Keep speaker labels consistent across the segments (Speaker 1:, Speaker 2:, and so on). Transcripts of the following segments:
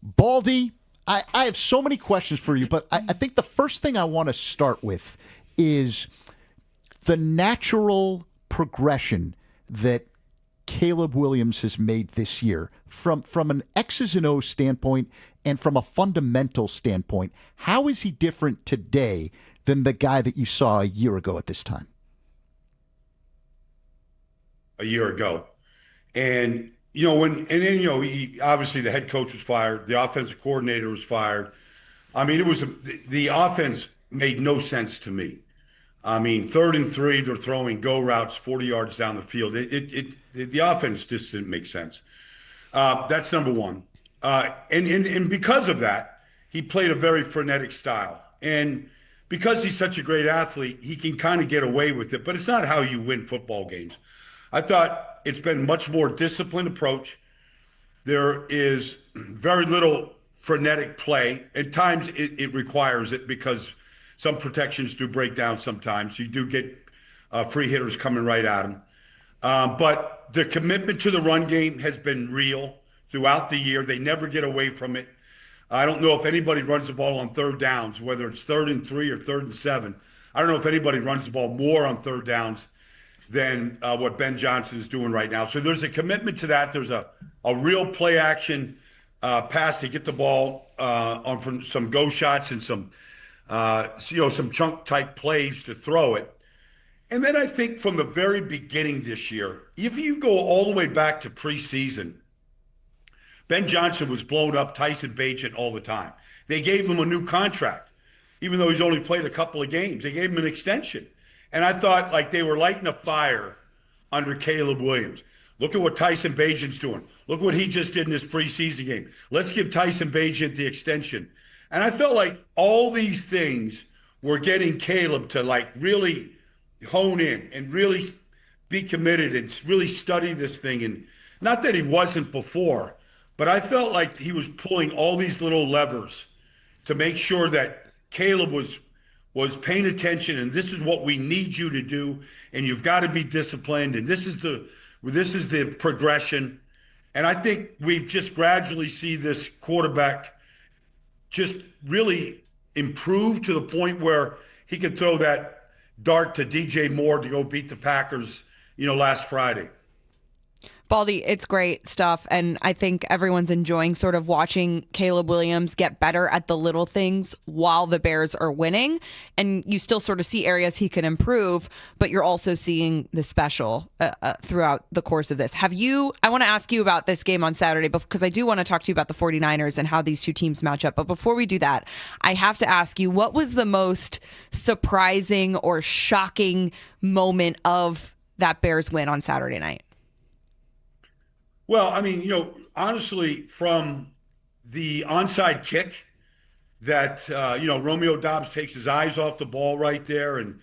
Speaker 1: Baldy, I have so many questions for you, but I think the first thing I want to start with is the natural progression that Caleb Williams has made this year from an X's and O's standpoint and from a fundamental standpoint. How is he different today than the guy that you saw a year ago at this time?
Speaker 2: A year ago. And, he obviously the head coach was fired. The offensive coordinator was fired. I mean, the offense made no sense to me. I mean, 3rd and 3, they're throwing go routes 40 yards down the field. The offense just didn't make sense. That's number one. And because of that, he played a very frenetic style. And because he's such a great athlete, he can kind of get away with it. But it's not how you win football games. I thought it's been much more disciplined approach. There is very little frenetic play. At times, it requires it because some protections do break down sometimes. You do get free hitters coming right at him. But the commitment to the run game has been real throughout the year. They never get away from it. I don't know if anybody runs the ball on 3rd downs, whether it's 3rd and 3 or 3rd and 7. I don't know if anybody runs the ball more on 3rd downs than what Ben Johnson is doing right now. So there's a commitment to that. There's a real play action pass to get the ball on from some go shots and some chunk type plays to throw it. And then I think from the very beginning this year, if you go all the way back to preseason, Ben Johnson was blowing up Tyson Bagent all the time. They gave him a new contract, even though he's only played a couple of games. They gave him an extension. And I thought like they were lighting a fire under Caleb Williams. Look at what Tyson Bagent's doing. Look what he just did in this preseason game. Let's give Tyson Bagent the extension. And I felt like all these things were getting Caleb to like really hone in and really be committed and really study this thing. And not that he wasn't before, but I felt like he was pulling all these little levers to make sure that Caleb was paying attention, and this is what we need you to do, and you've got to be disciplined, and this is the progression. And I think we've just gradually see this quarterback just really improve to the point where he could throw that dart to DJ Moore to go beat the Packers, last Friday.
Speaker 3: Baldy, it's great stuff, and I think everyone's enjoying sort of watching Caleb Williams get better at the little things while the Bears are winning, and you still sort of see areas he can improve, but you're also seeing the special throughout the course of this. I want to ask you about this game on Saturday, because I do want to talk to you about the 49ers and how these two teams match up, but before we do that, I have to ask you, what was the most surprising or shocking moment of that Bears win on Saturday night?
Speaker 2: Well, I mean, honestly, from the onside kick that, Romeo Doubs takes his eyes off the ball right there and,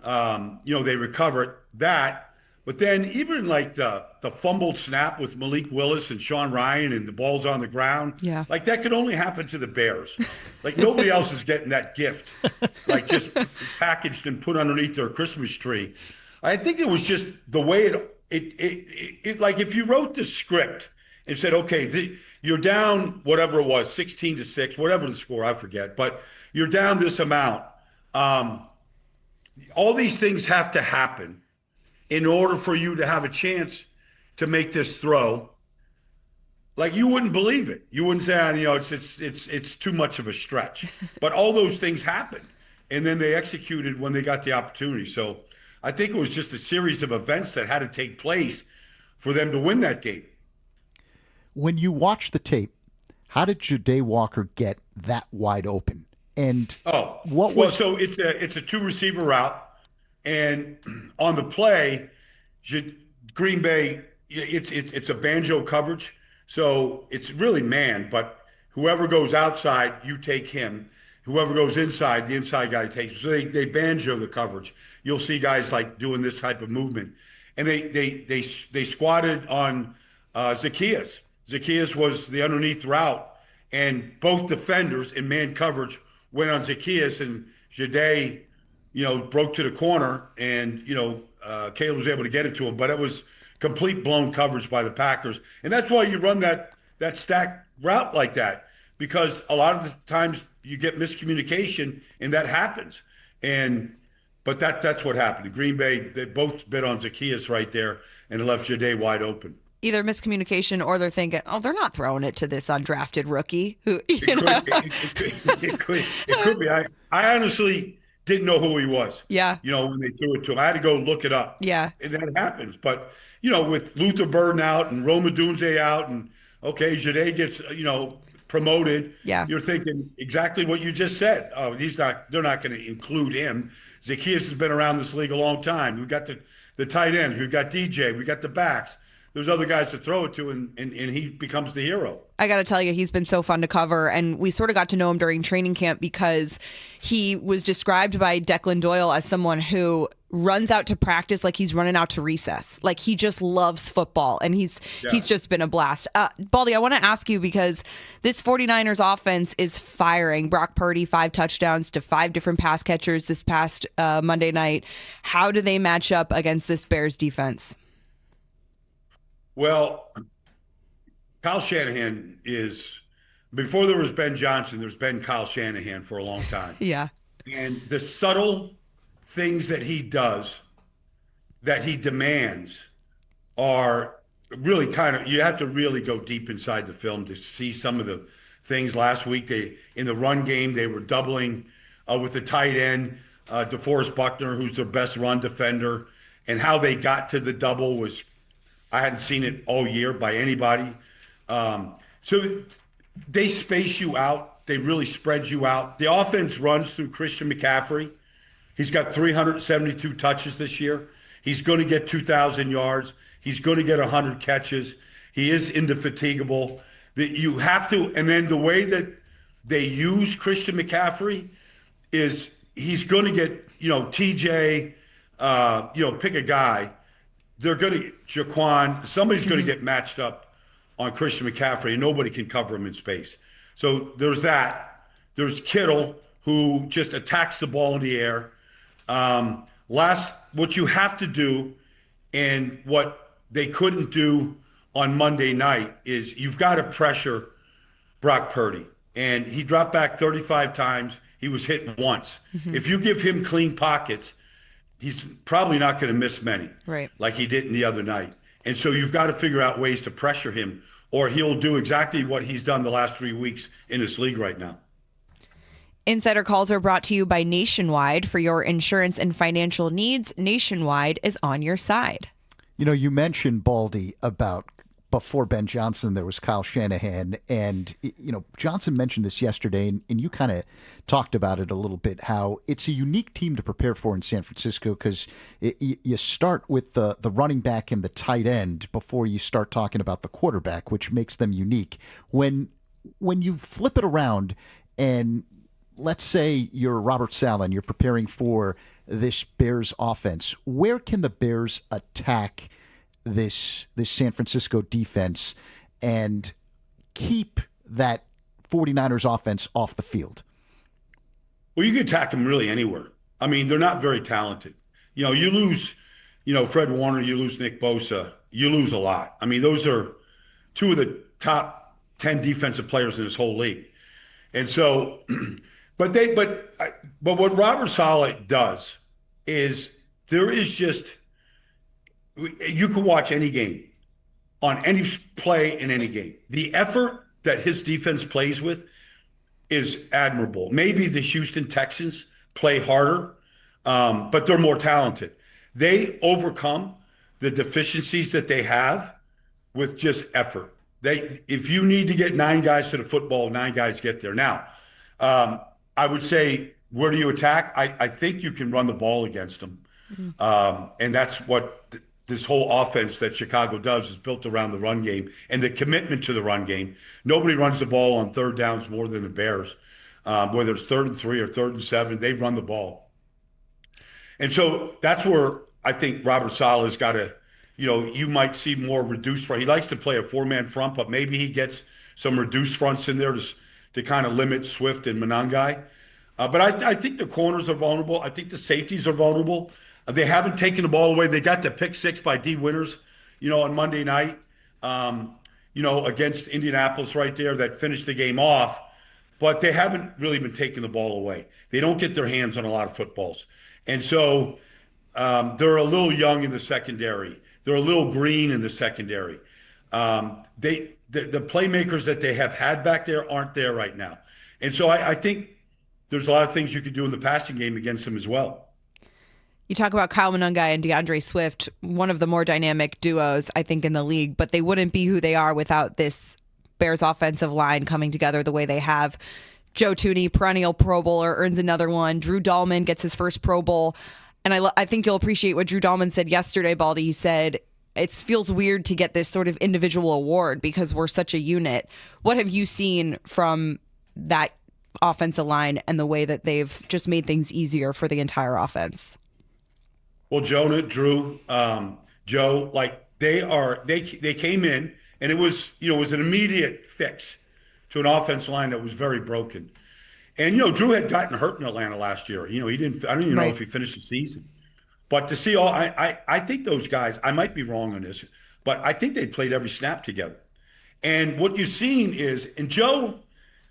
Speaker 2: they recover it, that. But then even like the fumbled snap with Malik Willis and Sean Ryan and the ball's on the ground, like that could only happen to the Bears. Like nobody else is getting that gift, like just packaged and put underneath their Christmas tree. I think it was just the way it like if you wrote the script and said, okay, you're down whatever it was, 16-6, whatever the score, I forget, but you're down this amount. All these things have to happen in order for you to have a chance to make this throw. Like you wouldn't believe it. You wouldn't say, it's too much of a stretch. But all those things happened, and then they executed when they got the opportunity. So I think it was just a series of events that had to take place for them to win that game.
Speaker 1: When you watch the tape, how did Ja'Day Walker get that wide open? And
Speaker 2: so it's a 2-receiver route, and on the play, Green Bay, it's a banjo coverage, so it's really man. But whoever goes outside, you take him. Whoever goes inside, the inside guy takes. So they banjo the coverage. You'll see guys like doing this type of movement, and they squatted on Zacchaeus. Zacchaeus was the underneath route, and both defenders in man coverage went on Zacchaeus, and Ja'Day, broke to the corner, and Caleb was able to get it to him, but it was complete blown coverage by the Packers, and that's why you run that stack route like that. because a lot of the times you get miscommunication and that happens. And but that's what happened. In Green Bay, they both bid on Zacchaeus right there, and it left Jade wide open.
Speaker 3: Either miscommunication or they're thinking, oh, they're not throwing it to this undrafted rookie who, you know.
Speaker 2: It could be. I honestly didn't know who he was.
Speaker 3: Yeah.
Speaker 2: When they threw it to him, I had to go look it up.
Speaker 3: Yeah.
Speaker 2: And that happens. But, with Luther Burden out and Roma Dunze out and, okay, Jade gets, promoted.
Speaker 3: Yeah.
Speaker 2: You're thinking exactly what you just said. Oh, they're not going to include him. Zacchaeus has been around this league a long time. We've got the tight ends. We've got DJ. We've got the backs. There's other guys to throw it to, and he becomes the hero.
Speaker 3: I got to tell you, he's been so fun to cover. And we sort of got to know him during training camp because he was described by Declan Doyle as someone who runs out to practice like he's running out to recess. Like he just loves football, and he's just been a blast. Baldy, I want to ask you because this 49ers offense is firing. Brock Purdy, 5 touchdowns to 5 different pass catchers this past Monday night. How do they match up against this Bears defense?
Speaker 2: Well, Kyle Shanahan is, before there was Ben Johnson, there's been Kyle Shanahan for a long time.
Speaker 3: Yeah.
Speaker 2: And the subtle things that he does, that he demands, are really you have to really go deep inside the film to see some of the things. Last week, in the run game, they were doubling with the tight end, DeForest Buckner, who's their best run defender, and how they got to the double was, I hadn't seen it all year by anybody. So they space you out. They really spread you out. The offense runs through Christian McCaffrey. He's got 372 touches this year. He's going to get 2,000 yards. He's going to get 100 catches. He is indefatigable. You have to, and then the way that they use Christian McCaffrey is he's going to get, TJ, pick a guy. They're going to Jaquan. Somebody's going to get matched up on Christian McCaffrey, and nobody can cover him in space. So there's that. There's Kittle, who just attacks the ball in the air. What you have to do, and what they couldn't do on Monday night, is you've got to pressure Brock Purdy. And he dropped back 35 times. He was hit once. Mm-hmm. If you give him clean pockets, he's probably not going to miss many,
Speaker 3: right,
Speaker 2: like he did the other night. And so you've got to figure out ways to pressure him, or he'll do exactly what he's done the last 3 weeks in this league right now.
Speaker 3: Insider calls are brought to you by Nationwide. For your insurance and financial needs, Nationwide is on your side.
Speaker 1: You mentioned, Baldy, about before Ben Johnson, there was Kyle Shanahan. And, Johnson mentioned this yesterday, and you kind of talked about it a little bit, how it's a unique team to prepare for in San Francisco because you start with the running back and the tight end before you start talking about the quarterback, which makes them unique. When you flip it around and let's say you're Robert Saleh and you're preparing for this Bears offense, where can the Bears attack this San Francisco defense and keep that 49ers offense off the field?
Speaker 2: Well, you can attack them really anywhere. I mean, they're not very talented. You lose, Fred Warner, you lose Nick Bosa, you lose a lot. I mean, those are 2 of the top 10 defensive players in this whole league. And so, but what Robert Saleh does is there is just, you can watch any game, on any play in any game. The effort that his defense plays with is admirable. Maybe the Houston Texans play harder, but they're more talented. They overcome the deficiencies that they have with just effort. If you need to get 9 guys to the football, 9 guys get there. Now, I would say, where do you attack? I think you can run the ball against them. And that's what this whole offense that Chicago does is built around the run game and the commitment to the run game. Nobody runs the ball on third downs more than the Bears. Whether it's 3rd and 3 or 3rd and 7, they run the ball. And so that's where I think Robert Saleh has got to, you might see more reduced front. He likes to play a 4-man front, but maybe he gets some reduced fronts in there to kind of limit Swift and Monangai. But I think the corners are vulnerable. I think the safeties are vulnerable. They haven't taken the ball away. They got the pick 6 by D. Winters, on Monday night. against Indianapolis right there that finished the game off, but they haven't really been taking the ball away. They don't get their hands on a lot of footballs. And so they're a little young in the secondary. They're a little green in the secondary. The playmakers that they have had back there aren't there right now. And so I think there's a lot of things you could do in the passing game against them as well.
Speaker 3: You talk about Kyle Monangai and DeAndre Swift, one of the more dynamic duos, I think, in the league, but they wouldn't be who they are without this Bears offensive line coming together the way they have. Joe Thuney, perennial Pro Bowler, earns another one. Drew Dahlman gets his first Pro Bowl. And I think you'll appreciate what Drew Dahlman said yesterday, Baldy. He said, it feels weird to get this sort of individual award because we're such a unit. What have you seen from that offensive line and the way that they've just made things easier for the entire offense?
Speaker 2: Well, Jonah, Drew, Joe, like they came in and it was an immediate fix to an offensive line that was very broken. And Drew had gotten hurt in Atlanta last year. He didn't. I don't even know if he finished the season. But to see I think those guys. I might be wrong on this, but I think they played every snap together. And what you've seen is, and Joe,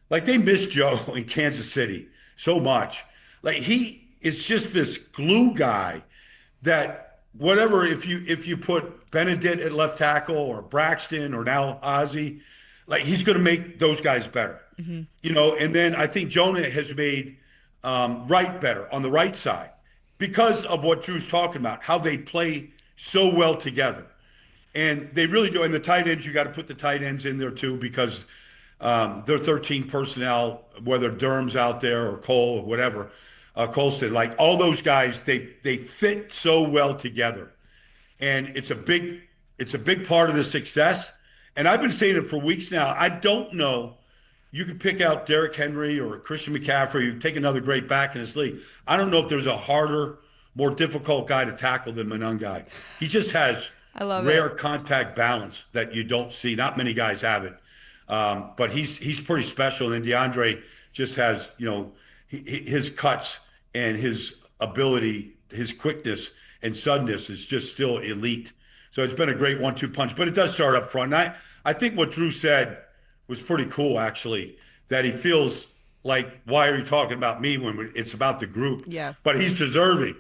Speaker 2: like they missed Joe in Kansas City so much. Like he is just this glue guy that whatever, if you put Benedict at left tackle or Braxton or now Ozzie, like he's going to make those guys better. Mm-hmm. And then I think Jonah has made Wright better on the right side because of what Drew's talking about, how they play so well together. And they really do. And the tight ends, you got to put the tight ends in there too because they're 13 personnel, whether Durham's out there or Cole or whatever, Colston, like all those guys, they fit so well together. And it's a big part of the success. And I've been saying it for weeks now. I don't know. You could pick out Derrick Henry or Christian McCaffrey. You take another great back in this league. I don't know if there's a harder, more difficult guy to tackle than Monangai. He just has rare contact balance that you don't see. Not many guys have it. But he's pretty special. And then DeAndre just has, his cuts and his ability, his quickness and suddenness is just still elite. So it's been a great 1-2 punch, but it does start up front. And I think what Drew said was pretty cool, actually, that he feels like, why are you talking about me when it's about the group?
Speaker 3: Yeah.
Speaker 2: But he's deserving.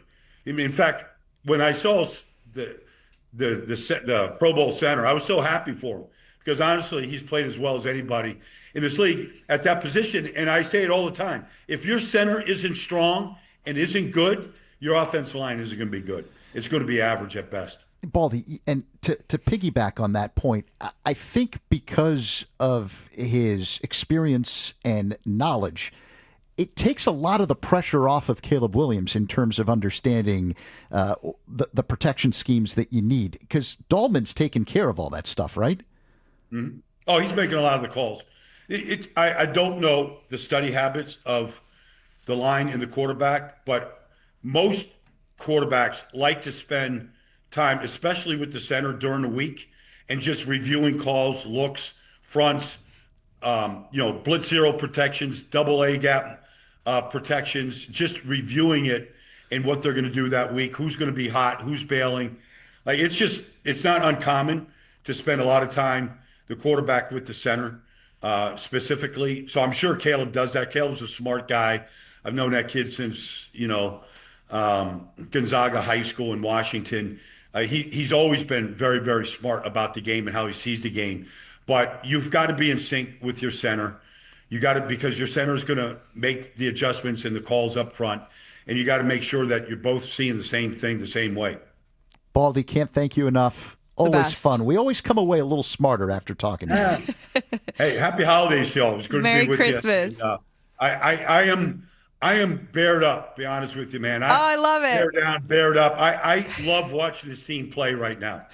Speaker 2: I mean, in fact, when I saw the Pro Bowl center, I was so happy for him because honestly, he's played as well as anybody in this league at that position. And I say it all the time. If your center isn't strong and isn't good, your offensive line isn't going to be good. It's going to be average at best.
Speaker 1: Baldy, and to piggyback on that point, I think because of his experience and knowledge, it takes a lot of the pressure off of Caleb Williams in terms of understanding the protection schemes that you need. Because Dahlman's taking care of all that stuff, right?
Speaker 2: Mm-hmm. Oh, he's making a lot of the calls. I don't know the study habits of the line and the quarterback, but most quarterbacks like to spend time, especially with the center during the week, and just reviewing calls, looks, fronts, blitz zero protections, double A gap protections, just reviewing it and what they're going to do that week, who's going to be hot, who's bailing. Like it's not uncommon to spend a lot of time the quarterback with the center specifically. So I'm sure Caleb does that. Caleb's a smart guy. I've known that kid since, Gonzaga High School in Washington. He's always been very, very smart about the game and how he sees the game. But you've got to be in sync with your center. You got to, because your center is going to make the adjustments and the calls up front. And you got to make sure that you're both seeing the same thing the same way.
Speaker 1: Baldy, can't thank you enough. Always fun. We always come away a little smarter after talking to you.
Speaker 2: Hey, happy holidays to y'all. It was good to be with
Speaker 3: Christmas.
Speaker 2: you. And, I am bared up, be honest with you, man.
Speaker 3: I love it.
Speaker 2: Bared down, bared up. I love watching this team play right now.